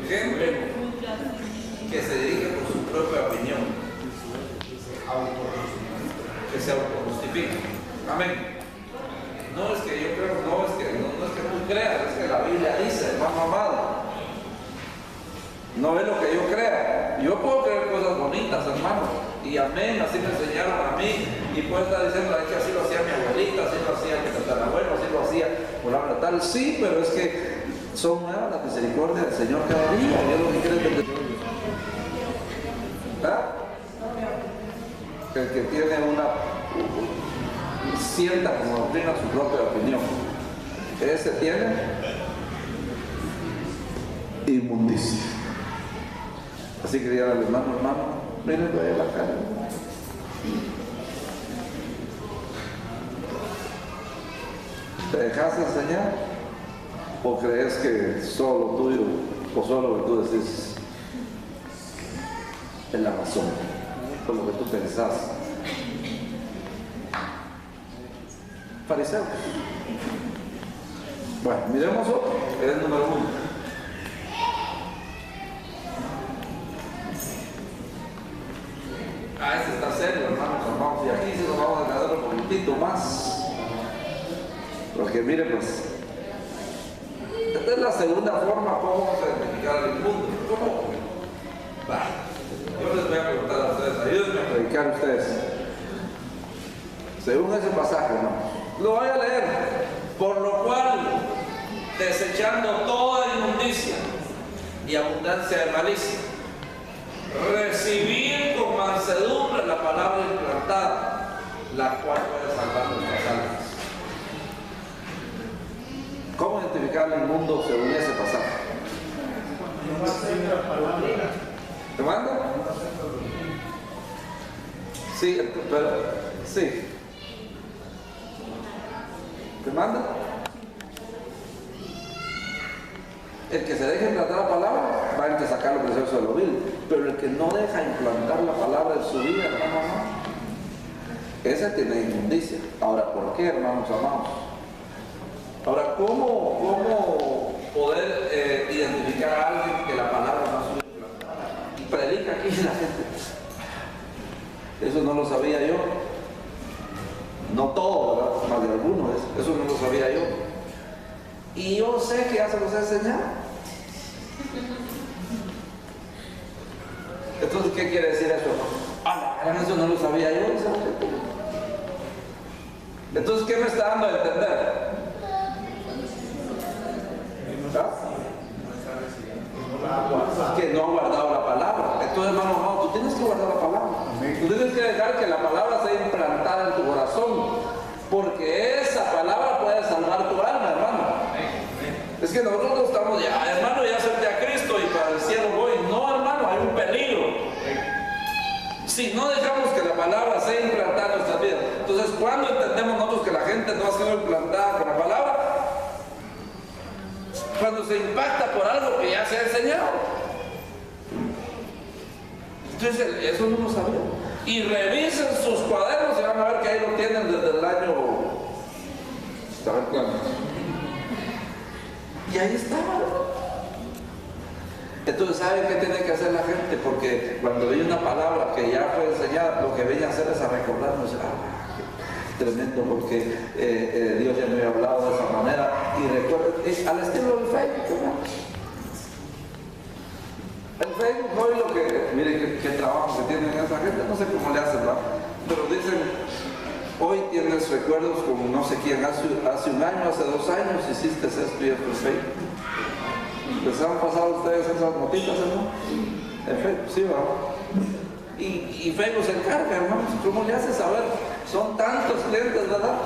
Gente que se dirige por su propia opinión, que se autojustifica. Amén. No es que yo creo, no es que tú creas, es que la Biblia dice, hermano amado. No es lo que yo crea. Yo puedo creer cosas bonitas, hermano. Y amén, así me enseñaron a mí. Y puedo estar diciendo, es que así lo hacía mi abuelita, así lo hacía mi tatarabuelo, así lo hacía fulano tal. Sí, pero es que son nuevas las misericordias del Señor cada día. Dios lo que quiere entender. ¿Ah? El que tiene sienta como doctrina su propia opinión. ese tiene inmundicia. Así que digan al hermano, miren a la cara. ¿Te dejas enseñar? ¿O crees que solo tuyo o solo lo que tú decís es la razón? Por lo que tú pensás. Fariseos. Bueno, miremos otro, que es el número 1. Este está serio, hermanos. Y aquí sí nos vamos a quedar un poquitito más. Porque miren, pues, esta es la segunda forma como vamos a identificar al inmundo. ¿Cómo? Yo les voy a preguntar a ustedes, ayúdenme a predicar a ustedes. Según ese pasaje, ¿no? Lo voy a leer. Por lo cual, desechando toda inmundicia y abundancia de malicia, recibir con mansedumbre la palabra implantada, la cual puede salvar nuestras almas. ¿Cómo identificar el inmundo según ese pasaje? ¿Te manda? Sí, pero sí. ¿Te manda? El que se deje implantar la palabra va a sacar lo precioso de lo vil, pero el que no deja implantar la palabra en su vida, hermano, ese tiene inmundicia. Ahora, ¿por qué, hermanos amados? Ahora, ¿cómo poder identificar a alguien que la palabra no es implantada? Y predica aquí la gente. Eso no lo sabía yo. No todo, ¿verdad? Más de algunos. Eso no lo sabía yo. Y yo sé que ya se los he enseñado. Entonces, ¿qué quiere decir eso? Eso no lo sabía yo. Entonces, ¿qué me está dando a entender? Que no ha guardado la palabra. Entonces, hermano, tú tienes que guardar la palabra. Tú tienes que dejar que la palabra sea implantada en tu corazón, porque esa palabra puede salvar tu alma, hermano. Es que nosotros no estamos ya, hermano, ya acepté a Cristo y para el cielo voy. No, hermano, hay un peligro si no dejamos que la palabra sea implantada en nuestras vidas. Entonces, ¿cuándo entendemos nosotros que la gente no ha sido implantada con la palabra? Cuando se impacta por algo que ya se ha enseñado. Entonces, eso no lo sabía. Y revisen sus cuadernos y van a ver que ahí lo tienen desde el año, ¿saben cuándo? Y ahí estaba. Entonces, ¿saben qué tiene que hacer la gente? Porque cuando hay una palabra que ya fue enseñada, lo que viene a hacer es a recordarnos, tremendo, porque Dios ya me había hablado de esa manera. Y recuerden, es al estilo del Facebook, ¿no? El Facebook hoy lo que, miren qué trabajo que tienen esa gente, no sé cómo le hacen, ¿no? Pero dicen, hoy tienes recuerdos con no sé quién, hace un año, hace 2 años hiciste esto y esto en Facebook. ¿Les han pasado a ustedes esas notitas, hermano? En Facebook, sí, ¿verdad? Y Facebook se encarga, hermanos, ¿cómo le hace saber? Son tantos clientes, ¿verdad?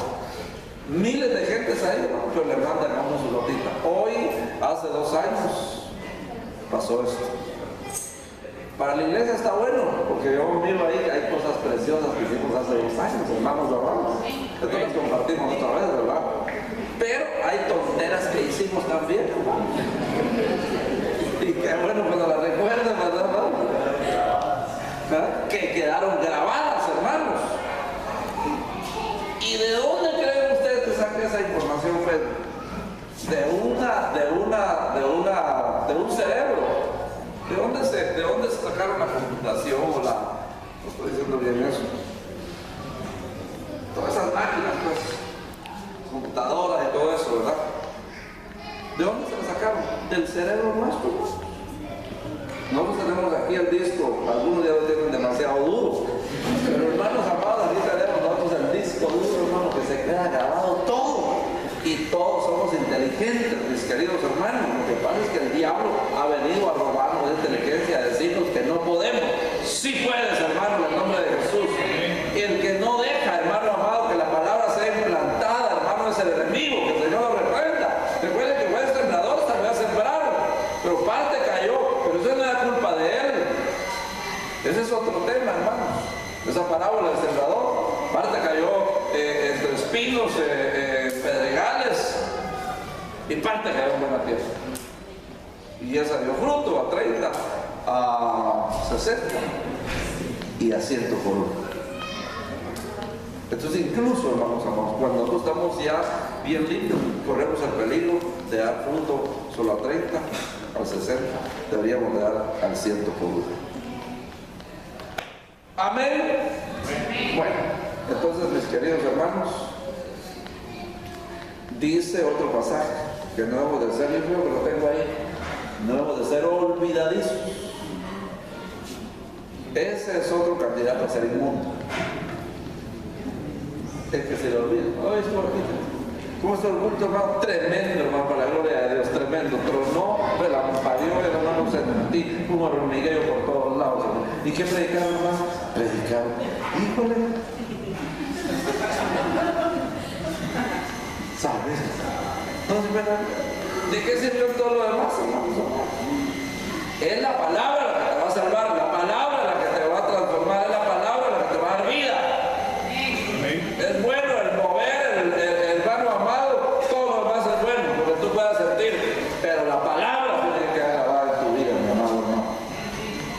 Miles de gentes ahí, ¿no? Pero le mandan a uno su notita. Hoy, hace 2 años, pasó esto. Para la iglesia está bueno, porque yo miro ahí que hay cosas preciosas que hicimos hace 2 años, hermanos, ¿verdad? Esto las compartimos otra vez, ¿verdad? Pero hay tonteras que hicimos también, hermano. Y qué bueno cuando las recuerden, ¿verdad? Que quedaron grabadas, hermanos. ¿Y de dónde creen ustedes que saque esa información, Fred? De un cerebro. ¿De dónde se sacaron la computación o la... No estoy diciendo bien eso. Todas esas máquinas, pues, computadoras y todo eso, ¿verdad? ¿De dónde se la sacaron? Del cerebro nuestro, ¿no? Nosotros tenemos aquí el disco, algunos ya lo tienen demasiado duro, pero hermanos amados, aquí tenemos nosotros el disco duro, hermano, que se queda grabado todo, y todos somos inteligentes, mis queridos hermanos. Lo que pasa es que el diablo ha venido a robarnos de inteligencia, a decirnos que no podemos. Sí puedes, hermano, en el nombre de Jesús. El que no deja, hermano amado, que la palabra sea implantada, hermano, es el enemigo, que el Señor lo reprenda. espinos, pedregales, y parte cayó en buena tierra. Y esa dio fruto a 30, a 60 y a 100 por uno. Entonces, incluso, hermanos amados, cuando nosotros estamos ya bien limpios, corremos el peligro de dar fruto solo a 30, a 60, deberíamos de dar al 100 por uno. Amén. Bueno, entonces, mis queridos hermanos, dice otro pasaje que no debemos de ser, yo creo que lo tengo ahí, no debemos de ser olvidadizos. Ese es otro candidato a ser inmundo. El que se le olvida. Ay, es por aquí. ¿Cómo está el culto, hermano? Tremendo, hermano, para la gloria de Dios, tremendo. Tronó, relampagueó, hermano, sentí un hormigueo por todos lados, hermano. ¿Y qué predicaron, hermano? Predicaron. Híjole. ¿Sabes? Entonces, ¿verdad? ¿De qué sirvió todo lo demás, hermano? Es la palabra la que te va a salvar, la palabra la que te va a transformar, es la palabra la que te va a dar vida. Es bueno el mover, el hermano amado, todo lo demás es bueno, porque tú puedas sentir, pero la palabra tiene que grabar en tu vida, mi amado hermano.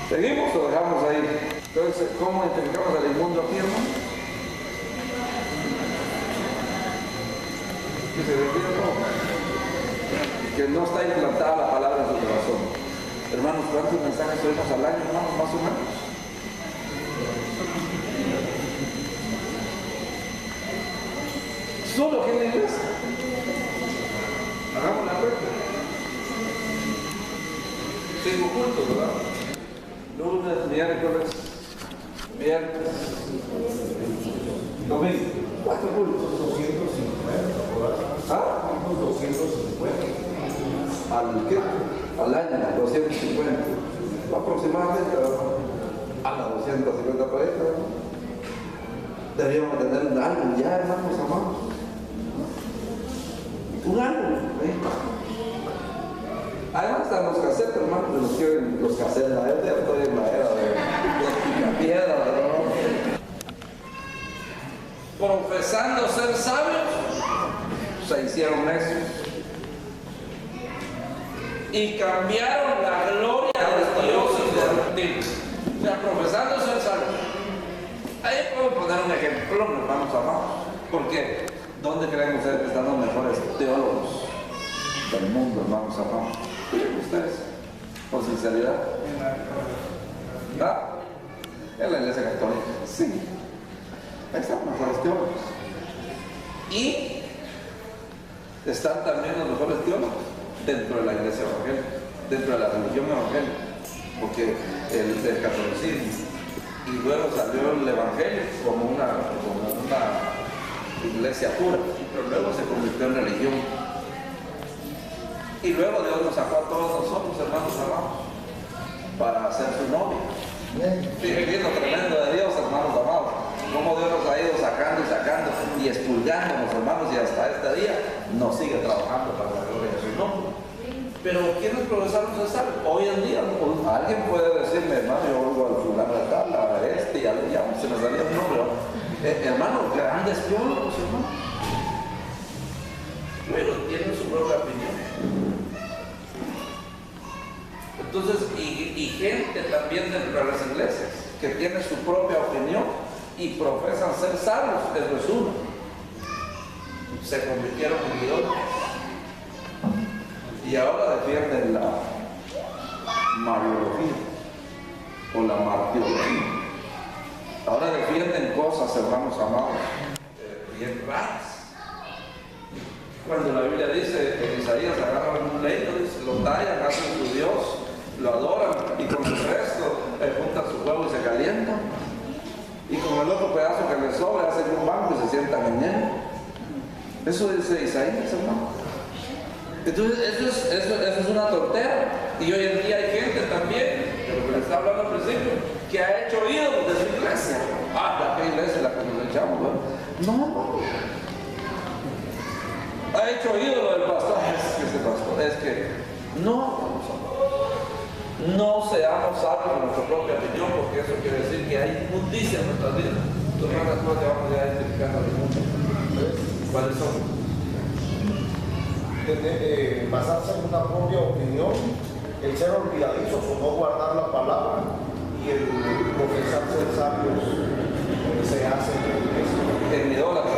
¿Seguimos o dejamos ahí? Entonces, ¿cómo identificamos al inmundo aquí, hermano? Que se retira todo. Que no está implantada la palabra en su corazón. Hermanos, ¿cuántos mensajes oímos al año, hermanos, más o menos? Solo aquí en la iglesia. Hagamos la cuenta. 5 cultos, ¿verdad? Lunes, miércoles, viernes, domingo. 4 cultos. 250. ¿Ah? 250. ¿Al qué? Al año, 250. Aproximadamente, a las 250 por ahí, deberíamos tener un álbum ya, hermanos amados. Un álbum, ¿eh? Además están los cassettes, hermanos, los cassettes, la era estoy en la era de piedra, ¿verdad? Profesando ser sabios, se hicieron necios y cambiaron la gloria de los dioses de Argentina. O sea, profesando ser sabios. Ahí puedo poner un ejemplo, hermanos amados. ¿Por qué? ¿Dónde creen ustedes que están los mejores teólogos del mundo, hermanos amados? ¿Creen ustedes? Con sinceridad. ¿Ah? En la iglesia católica. Sí. Ahí están los mejores teólogos. Y están también los mejores teólogos dentro de la iglesia evangélica, dentro de la religión evangélica, porque el catolicismo, y luego salió el evangelio como una iglesia pura, pero luego se convirtió en religión. Y luego Dios nos sacó a todos nosotros, hermanos amados, para ser su novia. Fíjense lo tremendo de Dios, hermanos amados, cómo Dios nos ha ido sacando y sacando y expulgándonos, hermanos, y hasta este día nos sigue trabajando para la gloria de su nombre. Pero ¿quiénes profesaron ser sabios? Hoy en día, alguien puede decirme, hermano, yo oigo al fulano de tal, a este, y ya se me salía un nombre, hermano, grandes teólogos, hermano. Pero tienen su propia opinión. Entonces, y gente también dentro de las iglesias que tiene su propia opinión y profesan ser sabios, eso es uno. Se convirtieron en idólatras. Y ahora defienden la mariología o la martiología. Ahora defienden cosas, hermanos amados, bien raras. Cuando la Biblia dice en Isaías, agarran un leño, lo tallan, hacen su Dios, lo adoran y con el resto juntan su huevo y se calientan. Y con el otro pedazo que les sobra hacen un banco y se sientan en él. Eso dice Isaías, hermano. Entonces, eso es una tontera. Y hoy en día hay gente también, de lo que les estaba hablando al principio, que ha hecho ídolos de su iglesia. Ah, ¿qué iglesia es la que nos echamos? No. Ha hecho ídolo del pastor. Es que no seamos sabios en nuestra propia opinión, porque eso quiere decir que hay inmundicia en nuestras vidas. Entonces, te vamos a identificar al mundo. ¿Cuáles son? Basarse en una propia opinión, el ser olvidadizos o no guardar la palabra y el profesarse de sabios se hace En idólatras.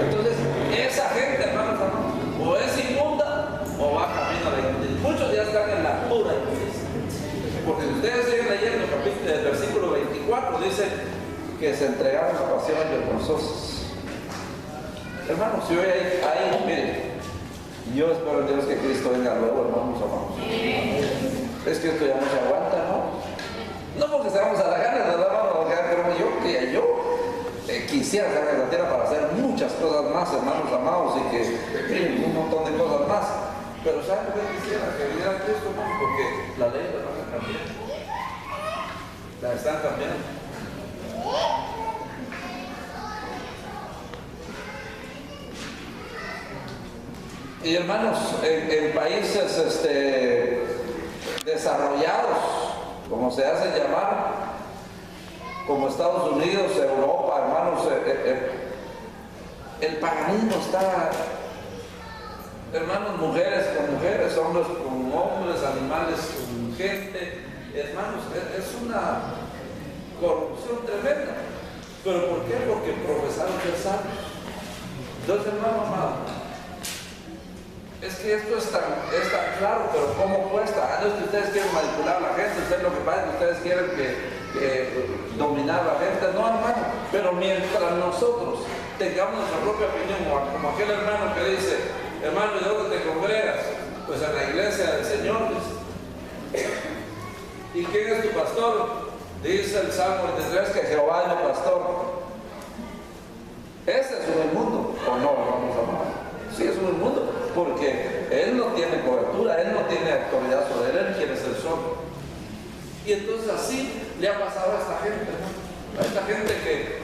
Entonces, esa gente, hermanos, o es inmunda o va camino a la inmundicia. Muchos ya están en la pura inmundicia. Porque si ustedes siguen leyendo el versículo 24, dice que se entregaron a pasiones vergonzosas. Hermanos, si hoy hay, miren, yo espero en Dios que Cristo venga luego, hermanos amados. Es que esto ya no se aguanta, ¿no? No porque seamos a la gana, ¿verdad, hermano? Pero yo quisiera estar en la tierra para hacer muchas cosas más, hermanos amados, y que miren, un montón de cosas más. Pero ¿saben qué quisiera? Que viniera Cristo, hermano, porque la ley la van a cambiar. La están cambiando. Y hermanos, en países desarrollados, como se hacen llamar, como Estados Unidos, Europa, hermanos, el paganismo está, hermanos, mujeres con mujeres, hombres con hombres, animales con gente, hermanos, es una corrupción tremenda. ¿Pero por qué? Porque profesaron ser sabios. Entonces, hermano amado, es que esto es tan claro, pero ¿cómo cuesta? No es que ustedes quieren manipular a la gente, ustedes lo que pasa es que ustedes quieren dominar a la gente, no, hermano. Pero mientras nosotros tengamos nuestra propia opinión, como aquel hermano que dice, hermano, ¿de dónde te congregas? Pues en la iglesia del Señor, dice. ¿Y quién es tu pastor? Dice el Salmo 23 que Jehová es mi pastor. Ese es un inmundo, ¿o no, hermanos amados? Sí, es un inmundo, porque él no tiene cobertura, él no tiene autoridad sobre él, él quiere ser solo. Y entonces así le ha pasado a esta gente, ¿no? A esta gente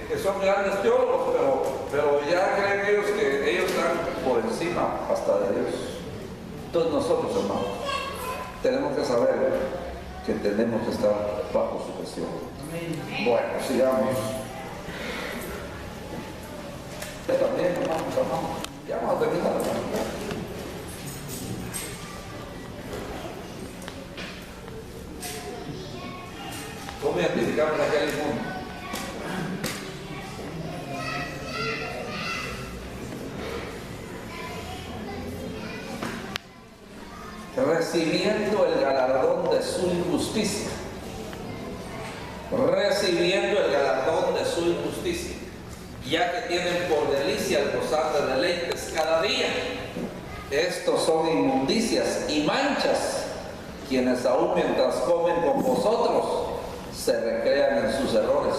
que son grandes teólogos, pero ya creen ellos que ellos están por encima hasta de Dios. Entonces nosotros, hermanos, tenemos que saber que tenemos que estar bajo su gestión. Bueno, sigamos. Usted también, hermanos. Ya vamos a terminar. ¿Cómo identificamos aquel mundo? Recibiendo el galardón de su injusticia. Recibiendo el galardón de su injusticia. Ya que tienen por delicia el gozar de deleites cada día. Estos son inmundicias y manchas, quienes aún mientras comen con vosotros se recrean en sus errores.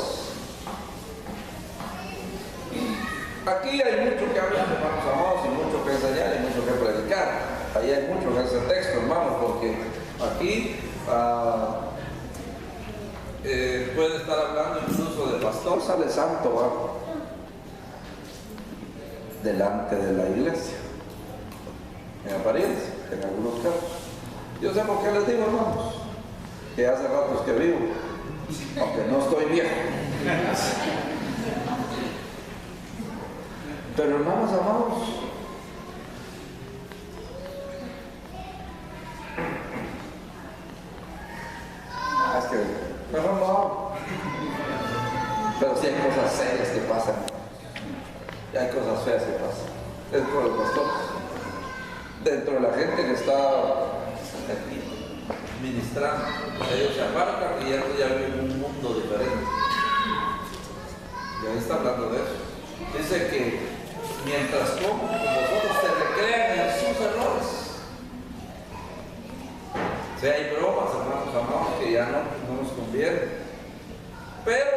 Aquí hay mucho que hablar, hermanos amados, y mucho que enseñar y mucho que predicar. Ahí hay mucho en ese texto, hermanos, porque aquí puede estar hablando incluso de pastor, sale santo, ¿va? Delante de la iglesia, en apariencia, en algunos casos. Yo sé por qué les digo, hermanos, que hace ratos que vivo, aunque no estoy viejo. Pero hermanos amados, es que mejor no hablo. Pero sí hay cosas serias que pasan. Y hay cosas feas que pasan dentro de los pastores, dentro de la gente que está ministrando. Ellos se apartan y ya viven un mundo diferente. Y ahí está hablando de eso. Dice que mientras como vosotros se recrean en sus errores. O sea, hay bromas, hermanos amados, que ya no nos conviene. Pero,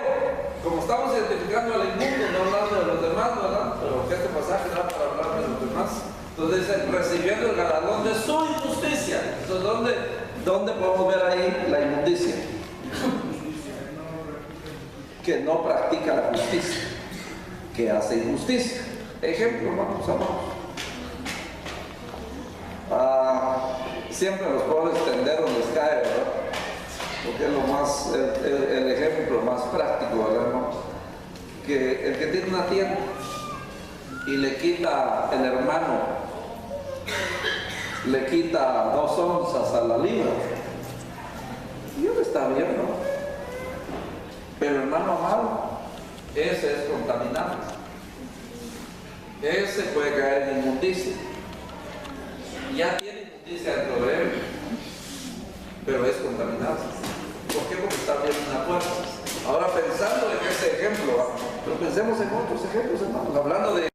como estamos identificando al inmundo, no hablando de los demás, ¿verdad? Pero que este pasaje da para hablar de los demás. Entonces dice, recibiendo el galardón de su injusticia. Entonces, ¿dónde podemos ver ahí la inmundicia? Que no practica la justicia, que hace injusticia. Ejemplo, hermanos amados. Siempre los pobres tenderos les cae, ¿verdad? Porque es lo más, el ejemplo más práctico, ¿verdad, hermano? Que el que tiene una tienda y le quita el hermano, le quita 2 onzas a la libra, y él está bien, ¿no? Pero hermano amado, ese es contaminado. Ese puede caer en inmundicia. Ya tiene inmundicia dentro de él, pero es contaminado. ¿Por qué? Porque está abriendo una puerta. Ahora pensando en ese ejemplo, pero pensemos en otros ejemplos, hermanos, hablando de